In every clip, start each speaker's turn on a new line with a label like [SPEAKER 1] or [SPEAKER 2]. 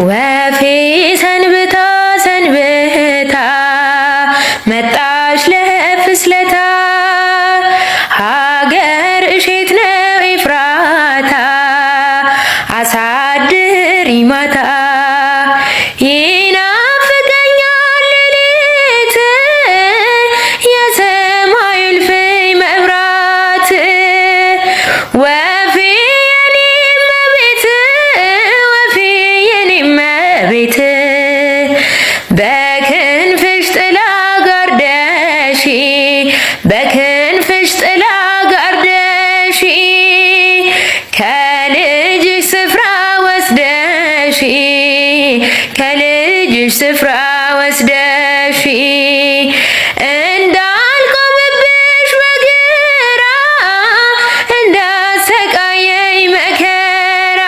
[SPEAKER 1] ወፌ ሰንብታ ሰንብታ መጣች ለፍስለታ ሀገር እሼት ነው ኤፍራታ አሳድሪ ማታ ይናፍቀኛል ሌሊት የሰማይ እልፍኝ መብራት ወፌ የኔ እመቤት ወፌ የኔ እመቤት በክንፍሽ ጥላ ጋርደሽ በክንፍሽ ጥላ ጋርደሽ ከልጅሽ ስፍራ ወስደሽ ከልጅሽ ስፍራ ወስደሽ እንዳልቆምብሽ በግራ እንዳሰቃየኝ መከራ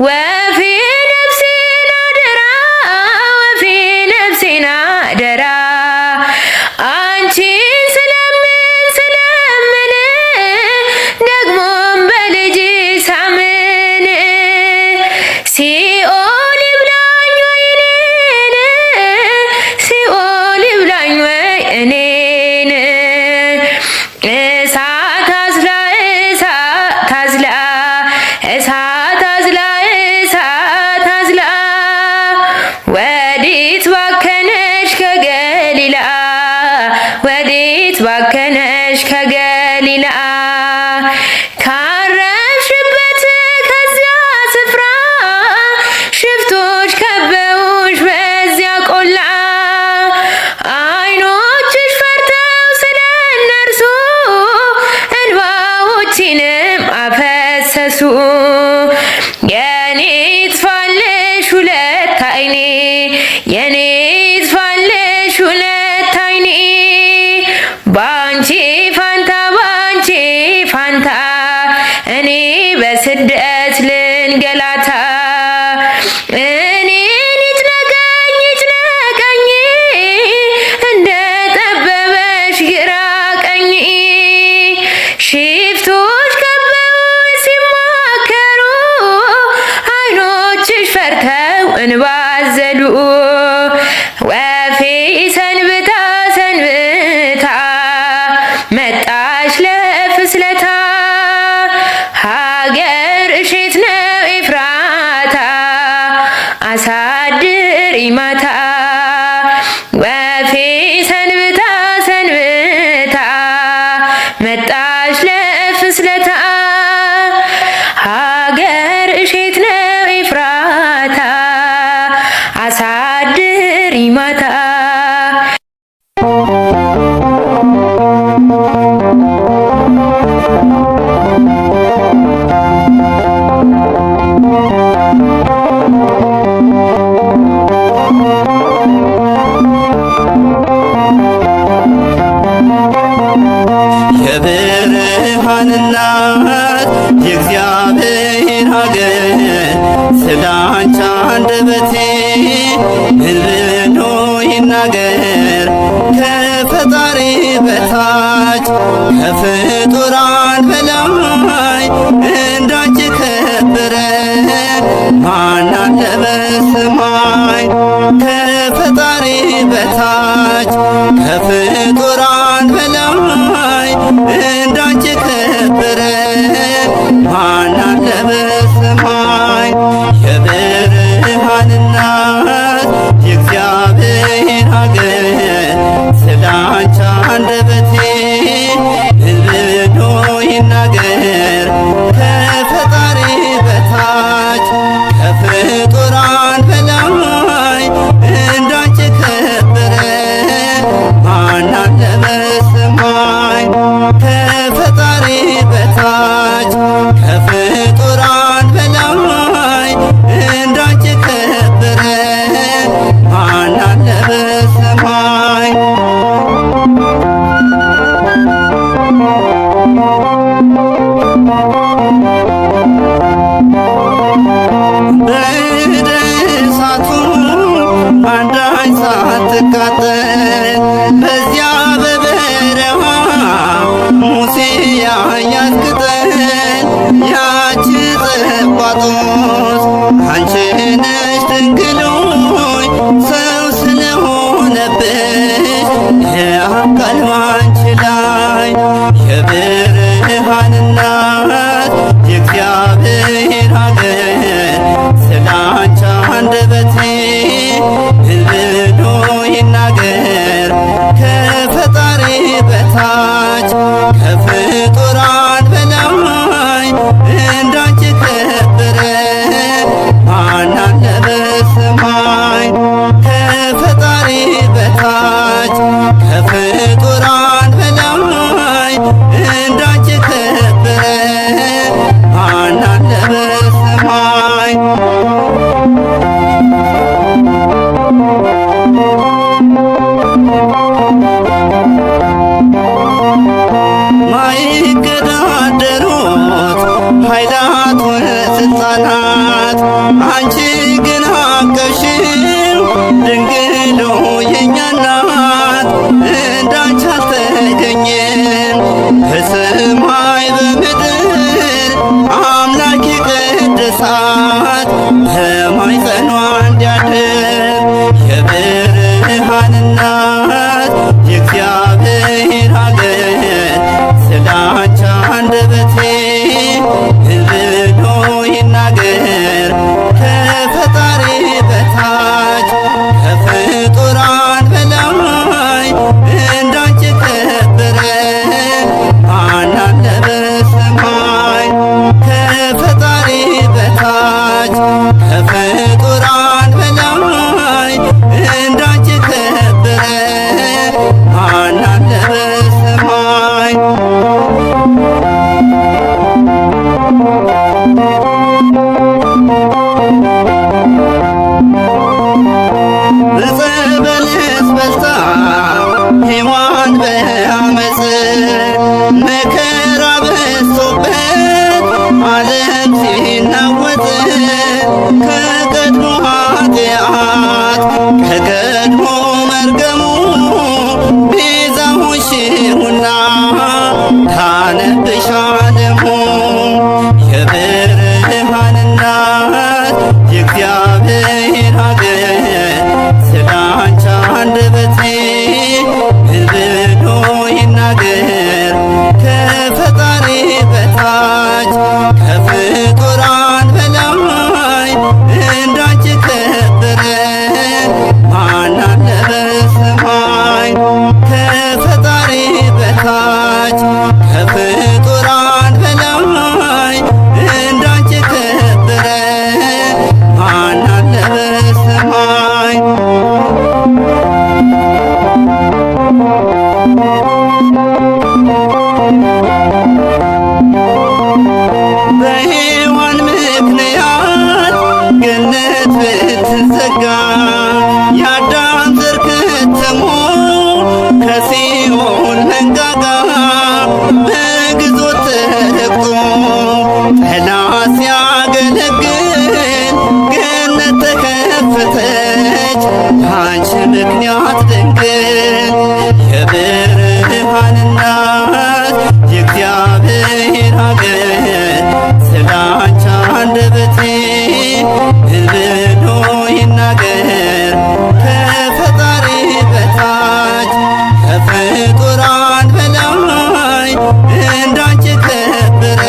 [SPEAKER 1] ወፌ ነፍሴን አደራ ወፌ ነፍሴን አደራ አንቺን ስለምን ስለምን ደግሞም በልጅ ሳምን ሲኦል ይብላኝ ወይ እኔን ሲኦል ይብላኝ ወይ እኔን እሳት አዝላ እሳት አዝላ እሳት አዝላ እሳት አዝላ ወዴት ባከነሽ ከገሊላ ወዴት ባከነሽ ከገሊላ ካረፍሽበት ከዚያ ስፍራ ሽፍቶች ከበውሽ በዚያ ቆላ አይኖችሽ ፈርተው ስለ እነርሱ እንባዎችንም አፈሰሱ የኔ ይጥፋልሽ ሁለት አይኔ የኔ ይጥፋልሽ ሁለት አይኔ ባንቺ ፋንታ ባንቺ ፋንታ እኔ በስደት ልንገላታ እኔን ይጭነቀኝ ይጭነቀኝ እንደ ጠበበሽ ግራ ቀኝ ሽፍቶች ከበው ሲማከሩ አይኖችሽ ፈርተው እንባ አዘሉ ወፌ ሰንብታ ሰንብታ መጣች ለፍስለታ ሀገር እሼት ነው ኤፍራታ አሳድሪ ማታ ወፌ ሰንብታ ሰንብታ መጣች ለፍስለታ ሀገር እሼት ነው ኤፍራታ አሳድሪ ማታ
[SPEAKER 2] የብርሃን እናት የእግዚአብሔር ሀገር ስላንቺ አንደበቴ ምን ብሎ ይናገር ከፈጣሪ በታች ከፍጡራን በላይ እንዳንቺ ከበረ ማን አለ በሰማይ ከፈጣሪ በታች ከፍጡራን በላይ እንዳንቺ ከበረ ማን አለ በሰማይ የብርሃን እናት የእግዚአብሔር ሀገር ስላንቺ አንደበቴ ምን ብሎ ይናገር ከፈጣሪ በታች ከፍጡራን በላይ እንዳንቺ ከበረ ማን አለ በሰማይ ከፈጣሪ በታች ከፍጡራን በላይ እንዳንቺ ከበረ ማን አለ በሰማይ በእሳቱ አንዳች ሳትቃጠል በዚያ በበረሃ ሙሴ ያያት ቅጠል ያች ጠባጦስ አንቺን አንቺ ግን አቀፍሽው ድንግሎ የኛ እናት እንዳንቺ አልተገኘም በሰማይ በምድር አምላክ የቀደሳት በማኅፀኗ እንዲያድር የብርሃን እናት የእግዚአብሔር ሀገር ስላንቺ አንደበቴ ብሎ ይናገር ከፈጣሪ በታች ከፍጡራን በላይ እንዳንቺ ከበረ ማን አለ በሰማይ ከፈጣሪ በታች ከፍጡራን በላይ እንዳንቺ ከበረ ማን አለ በሰማይ በጸበልሽ በልታ ሔዋን በአመፅ መከራ በዝቶበት ዓለም ሲናወጥ ከቀድሞ ኃጢአት ከቀድሞ መርገሙ ቤዛ ሆንሽውና ዳነብሽ ዓለሙ የብርሃን እናት የእግዚአብሔር ሀገር ስላንቺ አንደበቴ ብሎ ይናገር ከፈጣሪ በታች ከፍጡራን በላይ እንዳንቺ ከበረ ማን አለ በሰማይ ከፈጣሪ በታች ከፍጡራን በላይ እንዳንቺ ከበረ ማን አለ በሰማይ በሔዋን ምክንያት ገነት ብትዘጋ የአዳም ዘር ከተሞ ከሲኦል መንጋጋ በግዞት ተረግጦ ጠላት ሲያገለግል ገነት ተከፈተች በአንቺ ምክንያት ድንግል የብርሃን እናት የእግዚአብሔር ሀገር ስላንቺ አንደበቴ ብሎ ይናገር ከፈጣሪ በታች ከፍጡራን በላይ እንዳንቺ ከበረ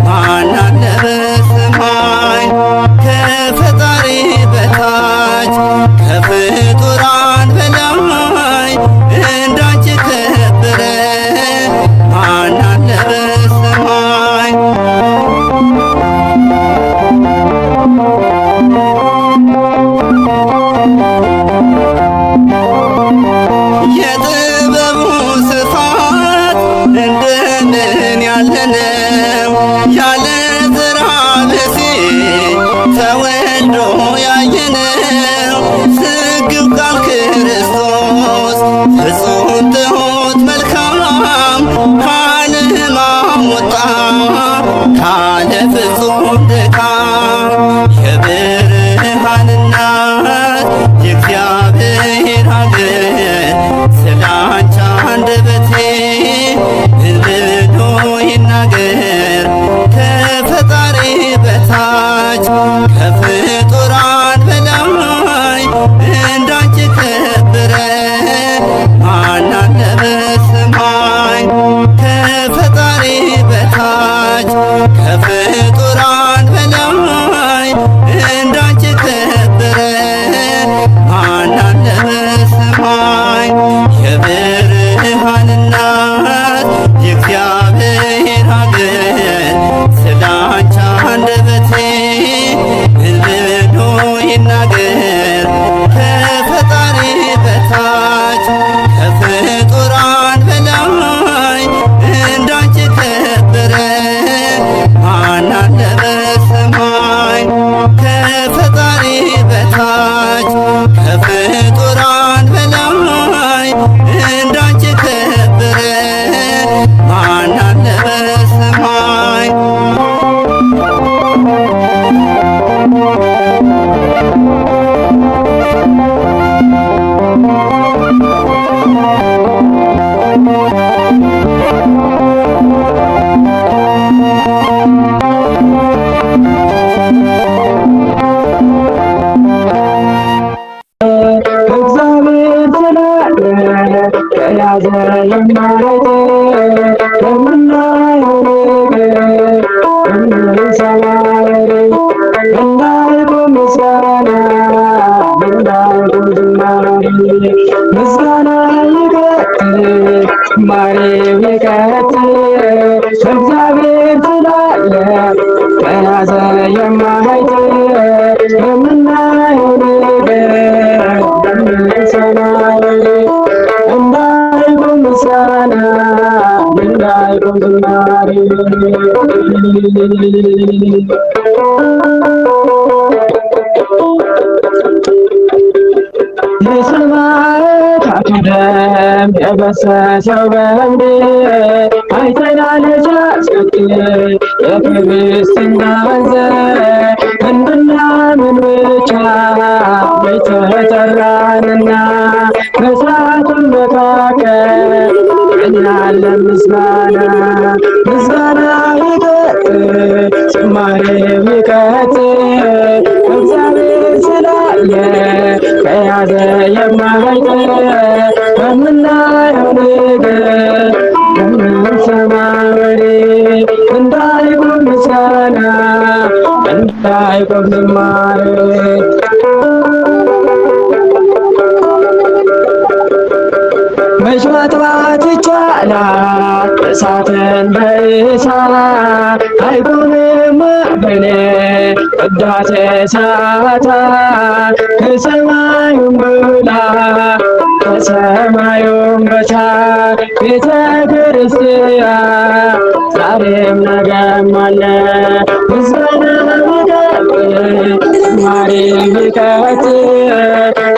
[SPEAKER 2] ማን አለ በሰማይ ከፈጣሪ በታች ከፍጡራን በላይ እንዳንቺ ከበረ ማን አለ በሰማይ የጥበቡ ስፋት እንደምን ያለ ነው ያለ ዘርአ ብእሲ ተወልዶ ያየነው ስግው ቃል ክርስቶስ ፍጹም ትሑት መልካም ካለ ሕማም ወጣ ካለ ፍጹም ድካም የብርሃን እናት የእግዚአብሔር ሀገር ስላንቺ አንደበቴ ብሎ ይናገር ከፈጣሪ በታች ከፍጡራን በላይ እንዳንቺ ከበረ ማን አለ በሰማይ ከፈጣሪ በታች ከፍጡራን በላይ እንዳንቺ ከበረ ማን አለ በሰማይ የብርሃን እናት የእግዚአብሔር ሀገር ስላንቺ አንደበቴ ብሎ ይናገር ከፈጣሪ በታች ከፍጡራን በላይ እንዳንቺ ከበረ ማን አለ በሰማይ ከፈጣሪ በታች ከፍጡራን በላይ እንዳንቺ ከበረ ማን አለ በሰማይ
[SPEAKER 3] የሰማዕታቱ ደም የፈሰሰው በምድር አይተናል ሲያስቀጥ የክርስትናን ዘር እንድናምን ብቻ ተጠራንና በእሳቱም መካከል እኛለን ምስጋና ይቀጥል ዝማሬው ይቀጥል እግዚአብሔር ስላየ ከያዘ የማይቀር በምናየው ነገር በምንሰማው ወሬ እንዳይቆም ምስጋና እንዳይቆም ዝማሬ መች ማጥፋት ይቻላል እሳትን በእሳት አይቆምም በኔ ቅዳሴ ሰዓታት ከሰማዩም በላይ ከሰማዩም በታች ቤተ ክርስቲያን ዛሬም ነገም አለ ምስጋና ይቀጥል ዝማሬ ይቀጥል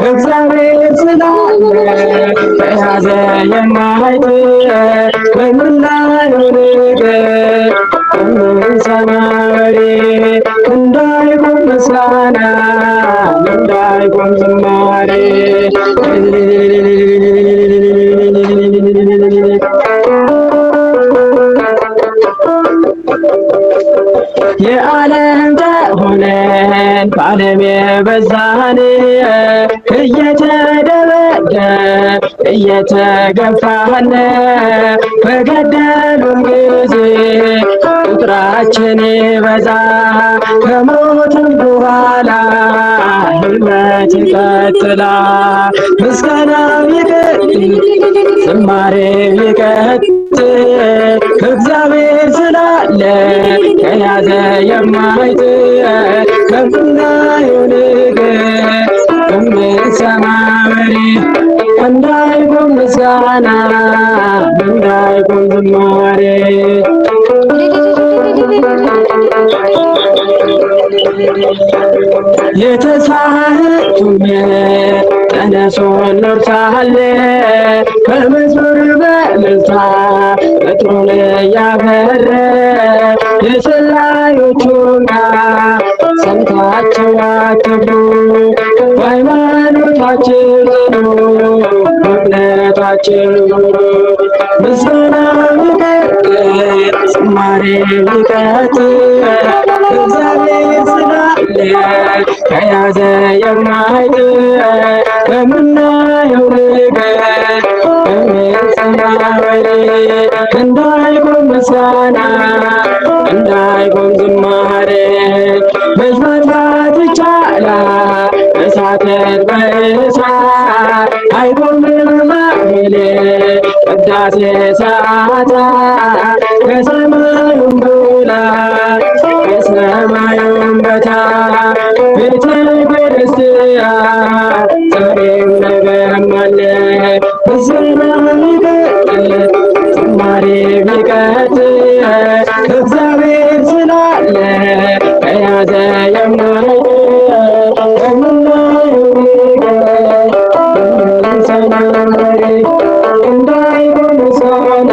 [SPEAKER 3] እግዚአብሔር ስላለ በያዘ የማይጥል በምናየው ነገር በምንሰማው ወሬ እንዳይቆም ምስጋና እንዳይቆም ዝማሬ የዓለም ሆነን በዓለም የበዛን እየተደበደብ እየተገፋን በገደሉን ጊዜ ቁጥራችን በዛ ከሞትም በኋላ ሕይወት ይቀጥላል ምስጋናው ይቀጥል ዝማሬው ይቀጥል እግዚአብሔር ስላለ ከያዘ የማይጥል ከምናየው ነገር ከምንሰማው ወሬ እንዳይቆም ምስጋና እንዳይቆም ዝማሬ የተሳቱም ተነሱ እንወርሳለን በመዝሙር በእልልታ ቅጥሩን እያበረ የሰላዮቹን ቃል ሰምታችሁ አትፍሩ በሃይማኖታችን ጽኑ በእምነታችን ኑሩ ምስጋና ይቀጥል ዝማሬው ይቀጥል እግዚአብሔር ስላለ ከያዘ የማይጥል በምናየው ነገር በምንሰማው ወሬ እንዳይቆም ምስጋና እንዳይቆም ዝማሬ መች ማጥፋት ይቻላል እሳትን በእሳት አይቆምም ማህሌት ቅዳሴ ሰዓታት ከሰማዩም በላይ ከሰማዩም በታች ቤተ ክርስቲያን ዛሬም ነገም አለ ምስጋና ይቀጥል ዝማሬው ይቀጥል እግዚአብሔር ስላለ ከያዘ የማይጥል በምናየው ነገር በምንሰማው ወሬ እንዳይቆም ምስጋና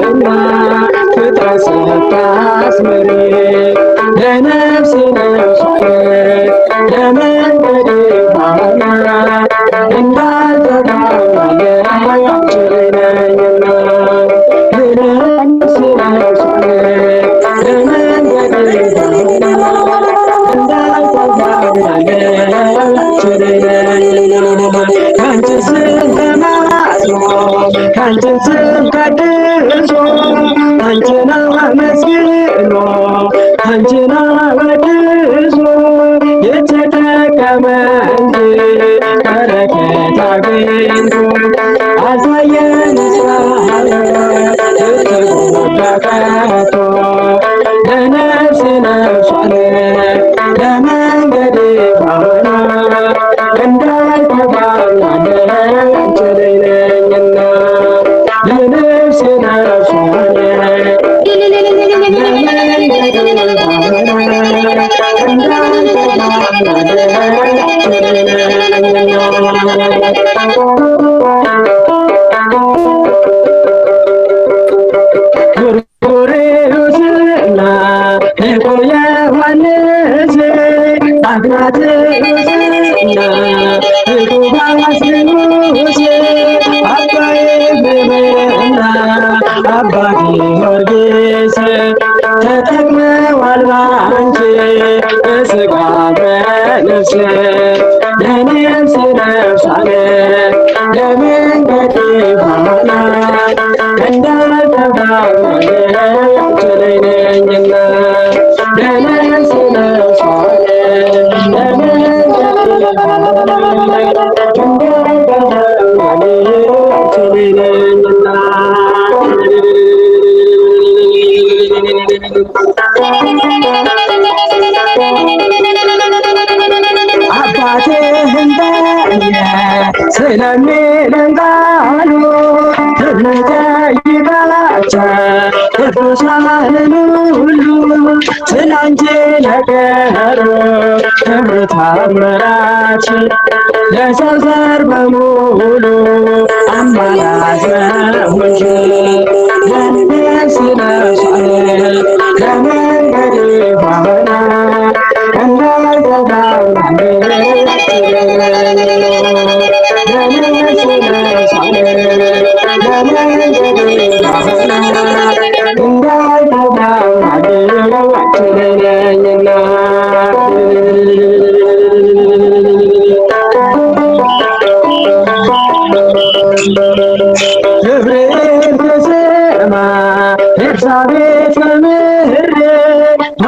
[SPEAKER 3] ነሽና ፍጥረት ስታስምሪ ለነፍሴ ነፍሷ ለመንገዴ ፋና እንዳልተባባለ አንቺ ነኝና ለነፍሴ ነፍሷ ለመንገዴ ካንቺ ስም ተማጽኖ ካንቺ ስም ቀድሶ አንቺን አመስግኖ አንቺን አወድሶ የተጠቀመ እንጂ በረከት አግኝቶ አሳየን እስራኤል ስትጎዳ ቀርቶ ለነፍሴ ነፍሷን ለመንገዴ ፋና እንዳልተባባለ አንቺ ነኝና ለነፍሴ ነፍሷን ለመንገዴ ፋና እንዳልተባባለ ጎርጎርዮስና ሊቁ ዮሐንስ አትናቴዎስና ሊቁ ባስልዮስ አባ ኤፍሬምና አባ ጊዮርጊስ ተጠቅመዋል ባንቺ በሥጋ በነፍስ ለነፍሴ ነፍሷን ለመንገዴ ፋና እንዳልተባባለ አንቺ ነኝና ለነፍሴ ነፍሷን ለመንገዴ ፋና እንዳልተባባለ አንቺ ነኝና አባቴ እንደየ ስለሚለን ቃሉ እንጠይቃቸው ቅዱሳንን ሁሉ ስላንቺ ነገሩ ክብር ታምራችን ለሰው ዘር በሙሉ አማላጅ ነሽ ለነፍሴ ነፍሷን ለመንገዴ ፋና እንዳልተባባለ ለነፍሴ ነፍሷን ለመንገዴ ፋና እንዳልተባባለ አንቺ ነኝና ገብርኤል ተሰማ ኤልሳቤጥ በምድር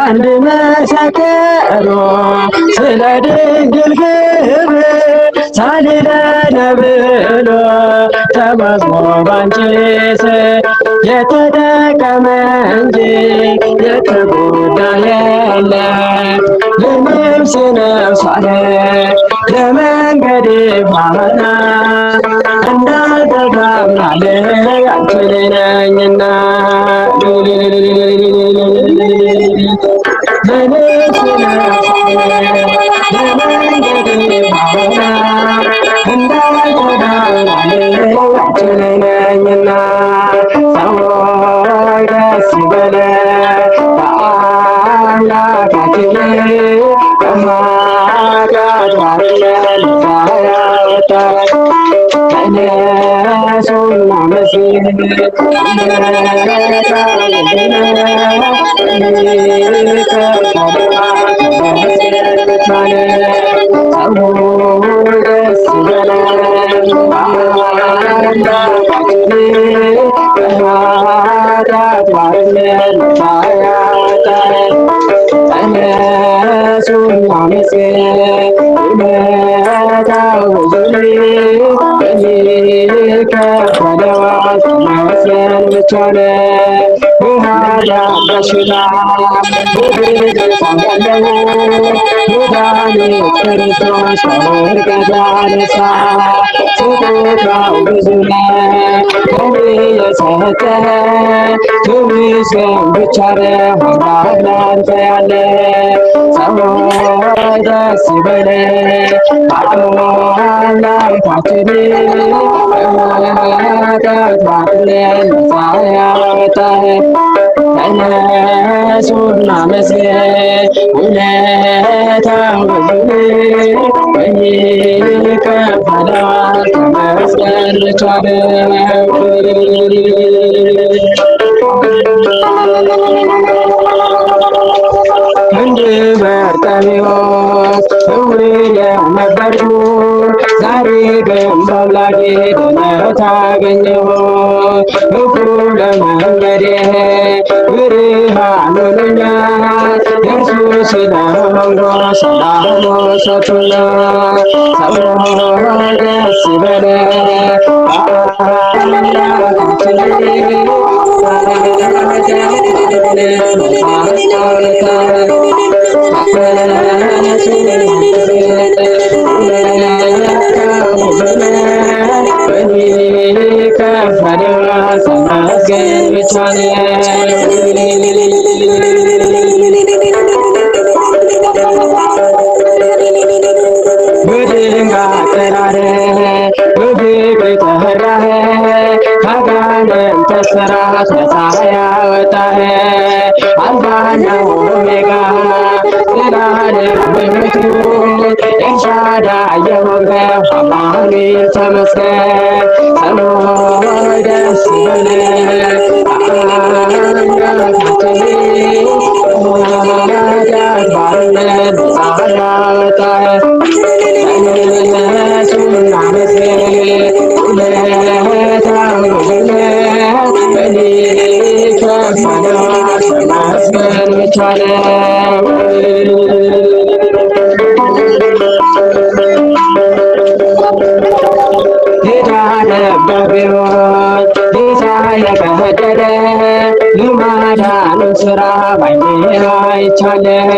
[SPEAKER 3] አንድ መሰከሮ ስለ ድንግል ክብር ሳሊለነ ብሎ ተመስሎ ባንቺ ስር የተጠቀመ እንጂ የተጎዳ የለም። ለነፍሴ ነፍሷን ለመንገዴ ፋና እንዳልተባባለ አንቺ ነኝና ለነፍሴ ነፍሷን ለመንገዴ ፋና እንዳልተባባለ አንቺ ነኝና ሰዎች ደስ ይበለን በአምላካችን ከኃጢአት ባርነት ነፃ ያወጣን ተነሱና መስግኑ Thank you. ያወጣህ ተነሱና መስገን ውለታው ብዙ ይከፈለዋል ተመስገን ብቻ ነው። እንደ በርጤሜዎስ ዕውር ነበርኩ ዛሬ ግን በአምላኬ ድነት አገኘሁ። እኩለ መንገዴ ብርሃን ሆኖኛል የእርሱ ስለሆንኩ ሰላም ሰጥቶኛል። ሰዎች ደስ ይበለን ተመስገን ብቻ በድንቅ አጠራርህ በፍቅር ጠራህ ከአጋንንት እስራት ነፃ ያወጣህ አልፋና ኦሜጋ ዘላለም በምትኖር ኤልሻዳይ የሆንክ አማኑኤል ተመስገን። ሰሎይ ደስ ይበለን አምላካችን ከኃጢአት ባርነት ነፃ ያወጣህ ተነሱና መስገን ውለታው ብዙ ነው ይከፈለዋል ተመስገን ብቻ ነው። የዳነበት ቢሆን ጌታ የቀደደ የማዳኑን ሥራ ባይኔ አይቻለሁ።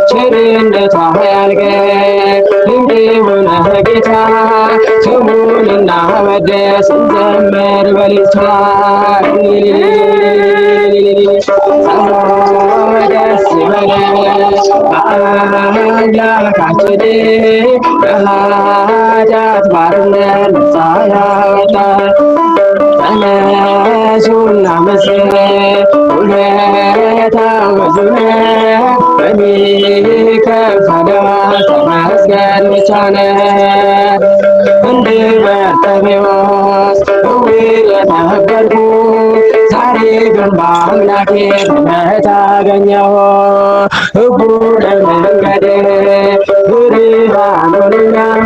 [SPEAKER 3] ቸርነቱ አያልቅም እንዲሁ ነህ ጌታ ስሙን እናወድስ እንዘምር በልልታ። ሰዎች ደስ ይበለን በአምላካችን ከኃጢአት ባርነት ነፃ ያወጣን። ተነሱና መስገን ውለታው ብዙ ነው ይከፈለዋል ተመስገን ብቻ ነው። እንደ በርጤሜዎስ ዕውር ነበርኩ ዛሬ ግን በአምላኬ ድነት አገኘሁ። እኩለ መንገዴ ብርሃን ሆኖኛል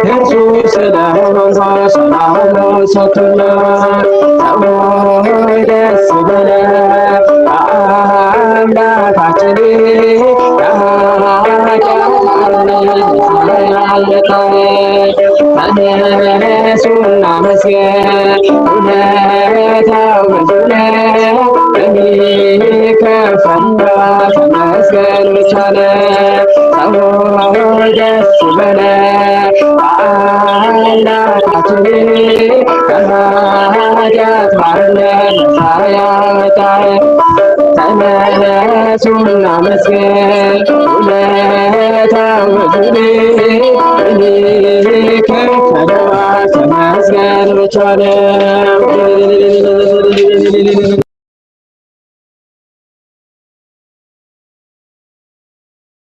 [SPEAKER 3] የእርሱ ስለሆንኩ ሰላም ሰጥቶኛል። ሰዎች ደስ ይበለን በአምላካችን ከኃጢአት ባርነት ነፃ ያወጣን። ተነሱና መስገን ውለታው ብዙ ነው ይከፈለዋል ተመስገን ብቻ ነው። ሰዎች ደስ ይበለን በአምላካችን ከኃጢአት ባርነት ነፃ ያወጣን። ተነሱና መስገን ውለታው ብዙ ነው ይከፈለዋል ተመስገን ብቻ ነው።